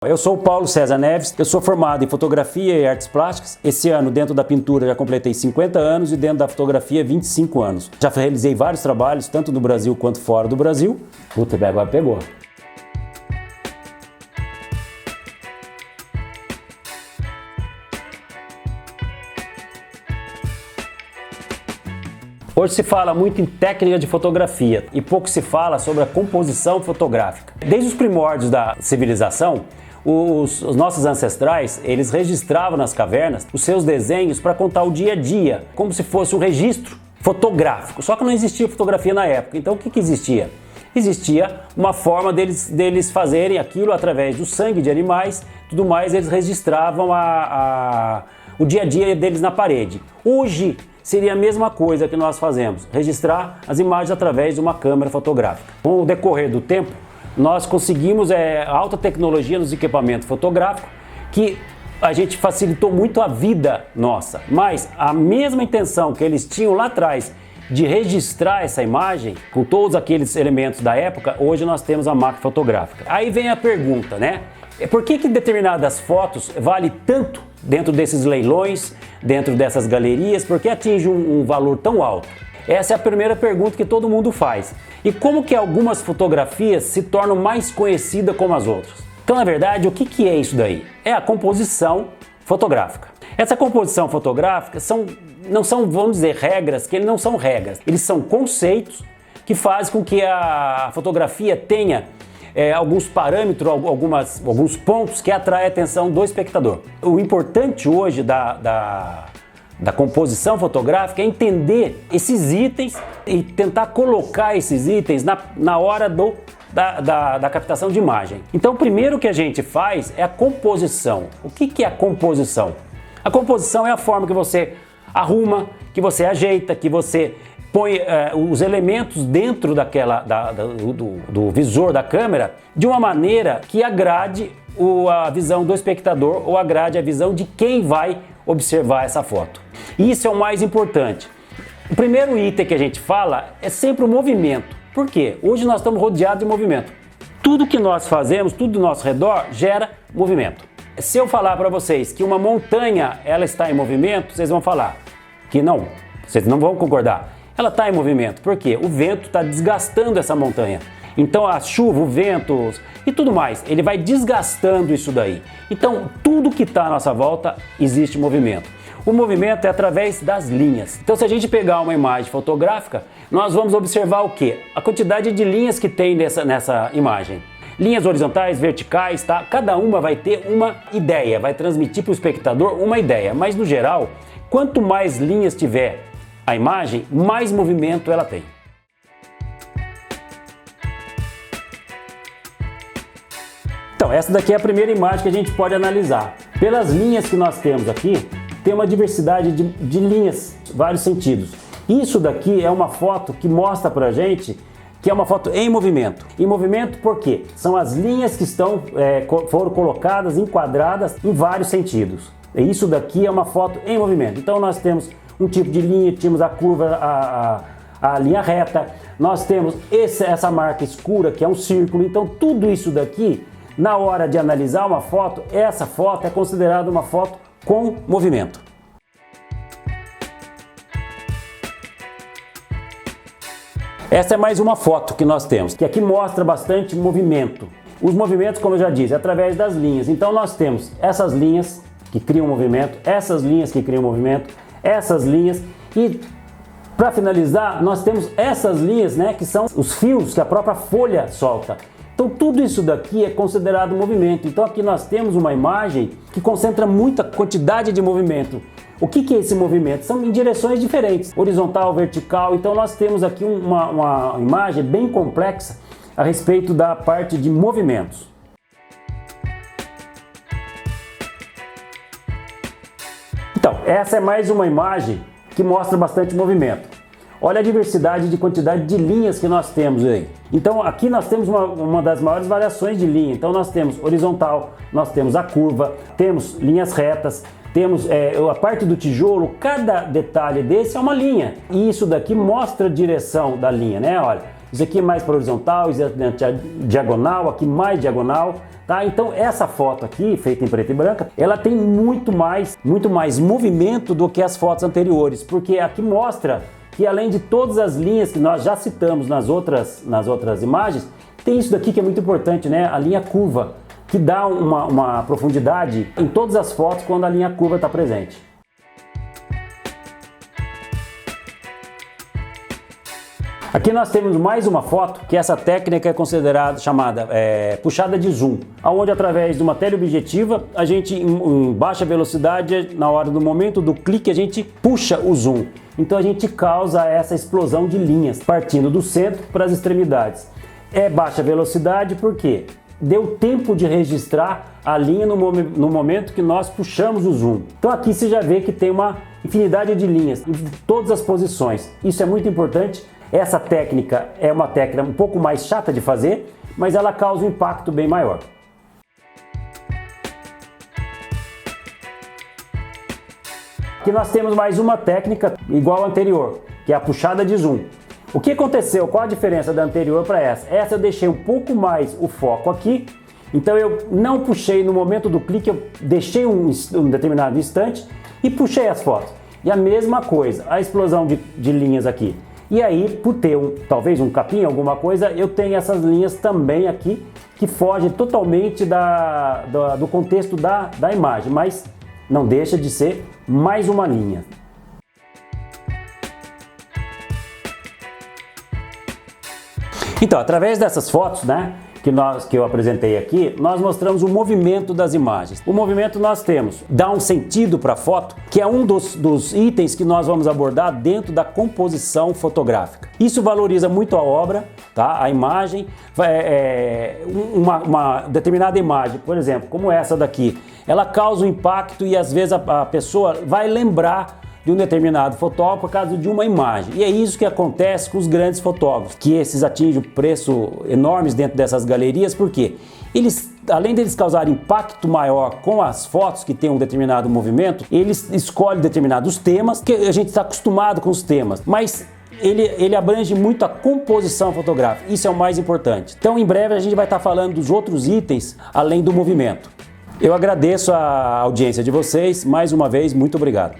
Eu sou o Paulo César Neves, eu sou formado em fotografia e artes plásticas. Esse ano, dentro da pintura, já completei 50 anos e dentro da fotografia, 25 anos. Já realizei vários trabalhos, tanto no Brasil quanto fora do Brasil. Puta, agora pegou. Hoje se fala muito em técnica de fotografia e pouco se fala sobre a composição fotográfica. Desde os primórdios da civilização, os nossos ancestrais, eles registravam nas cavernas os seus desenhos para contar o dia a dia, como se fosse um registro fotográfico. Só que não existia fotografia na época. Então o que existia? Existia uma forma deles fazerem aquilo através do sangue de animais, tudo mais, eles registravam o dia a dia deles na parede. Hoje seria a mesma coisa que nós fazemos, registrar as imagens através de uma câmera fotográfica. Com o decorrer do tempo, nós conseguimos alta tecnologia nos equipamentos fotográficos, que a gente facilitou muito a vida nossa, mas a mesma intenção que eles tinham lá atrás de registrar essa imagem, com todos aqueles elementos da época, hoje nós temos a máquina fotográfica. Aí vem a pergunta, né? Por que determinadas fotos valem tanto dentro desses leilões, dentro dessas galerias? Por que atinge um valor tão alto? Essa é a primeira pergunta que todo mundo faz. E como que algumas fotografias se tornam mais conhecidas como as outras? Então, na verdade, o que é isso daí? É a composição fotográfica. Essa composição fotográfica não são, vamos dizer, regras, que não são regras. Eles são conceitos que fazem com que a fotografia tenha alguns parâmetros, alguns pontos que atraem a atenção do espectador. O importante hoje da composição fotográfica é entender esses itens e tentar colocar esses itens na hora da captação de imagem. Então, o primeiro que a gente faz é a composição. O que é a composição? A composição é a forma que você arruma, que você ajeita, que você põe os elementos dentro do visor da câmera de uma maneira que agrade a visão do espectador ou agrade a visão de quem vai observar essa foto. Isso é o mais importante. O primeiro item que a gente fala é sempre o movimento. Por quê? Hoje nós estamos rodeados de movimento. Tudo que nós fazemos, tudo do nosso redor gera movimento. Se eu falar para vocês que uma montanha ela está em movimento, vocês vão falar que não. Vocês não vão concordar. Ela está em movimento. Por quê? O vento está desgastando essa montanha. Então a chuva, o vento e tudo mais, ele vai desgastando isso daí. Então tudo que está à nossa volta existe movimento. O movimento é através das linhas. Então se a gente pegar uma imagem fotográfica, nós vamos observar o quê? A quantidade de linhas que tem nessa imagem. Linhas horizontais, verticais, tá? Cada uma vai ter uma ideia, vai transmitir para o espectador uma ideia. Mas no geral, quanto mais linhas tiver a imagem, mais movimento ela tem. Então, essa daqui é a primeira imagem que a gente pode analisar. Pelas linhas que nós temos aqui, tem uma diversidade de linhas, vários sentidos. Isso daqui é uma foto que mostra pra gente que é uma foto em movimento. Em movimento por quê? São as linhas que foram colocadas, enquadradas em vários sentidos. E isso daqui é uma foto em movimento. Então nós temos um tipo de linha, temos a curva, a linha reta, nós temos essa marca escura que é um círculo. Então tudo isso daqui, na hora de analisar uma foto, essa foto é considerada uma foto com movimento. Essa é mais uma foto que nós temos, que aqui mostra bastante movimento. Os movimentos, como eu já disse, é através das linhas. Então nós temos essas linhas que criam movimento, essas linhas que criam movimento, essas linhas e, para finalizar, nós temos essas linhas, né, que são os fios que a própria folha solta. Então tudo isso daqui é considerado movimento. Então aqui nós temos uma imagem que concentra muita quantidade de movimento. O que é esse movimento? São em direções diferentes, horizontal, vertical. Então nós temos aqui uma imagem bem complexa a respeito da parte de movimentos. Então, essa é mais uma imagem que mostra bastante movimento. Olha a diversidade de quantidade de linhas que nós temos aí. Então aqui nós temos uma das maiores variações de linha. Então nós temos horizontal, nós temos a curva, temos linhas retas, temos a parte do tijolo, cada detalhe desse é uma linha. E isso daqui mostra a direção da linha, né? Olha, isso aqui é mais para horizontal, isso é diagonal, aqui mais diagonal, tá? Então essa foto aqui, feita em preto e branca, ela tem muito mais movimento do que as fotos anteriores, porque aqui mostra que além de todas as linhas que nós já citamos nas outras imagens, tem isso daqui que é muito importante, né? A linha curva, que dá uma profundidade em todas as fotos quando a linha curva está presente. Aqui nós temos mais uma foto, que essa técnica é considerada, chamada puxada de zoom, onde através de uma teleobjetiva, a gente em baixa velocidade, na hora do momento do clique, a gente puxa o zoom. Então a gente causa essa explosão de linhas, partindo do centro para as extremidades. É baixa velocidade porque deu tempo de registrar a linha no momento que nós puxamos o zoom. Então aqui você já vê que tem uma infinidade de linhas em todas as posições. Isso é muito importante. Essa técnica é uma técnica um pouco mais chata de fazer, mas ela causa um impacto bem maior. Aqui nós temos mais uma técnica igual à anterior, que é a puxada de zoom. O que aconteceu? Qual a diferença da anterior para essa? Essa eu deixei um pouco mais o foco aqui, então eu não puxei no momento do clique, eu deixei um determinado instante e puxei as fotos. E a mesma coisa, a explosão de linhas aqui. E aí, por ter talvez um capim, alguma coisa, eu tenho essas linhas também aqui que fogem totalmente do contexto da imagem, mas não deixa de ser mais uma linha. Então, através dessas fotos, né, que eu apresentei aqui, nós mostramos o movimento das imagens. O movimento nós temos, dá um sentido para a foto, que é um dos itens que nós vamos abordar dentro da composição fotográfica. Isso valoriza muito a obra, tá? A imagem, uma determinada imagem, por exemplo, como essa daqui, ela causa um impacto e às vezes a pessoa vai lembrar de um determinado fotógrafo por causa de uma imagem. E é isso que acontece com os grandes fotógrafos, que esses atingem preço enormes dentro dessas galerias, porque eles, além deles causarem impacto maior com as fotos que tem um determinado movimento, eles escolhem determinados temas, que a gente está acostumado com os temas, mas ele abrange muito a composição fotográfica, isso é o mais importante. Então em breve a gente vai estar falando dos outros itens, além do movimento. Eu agradeço a audiência de vocês, mais uma vez, muito obrigado.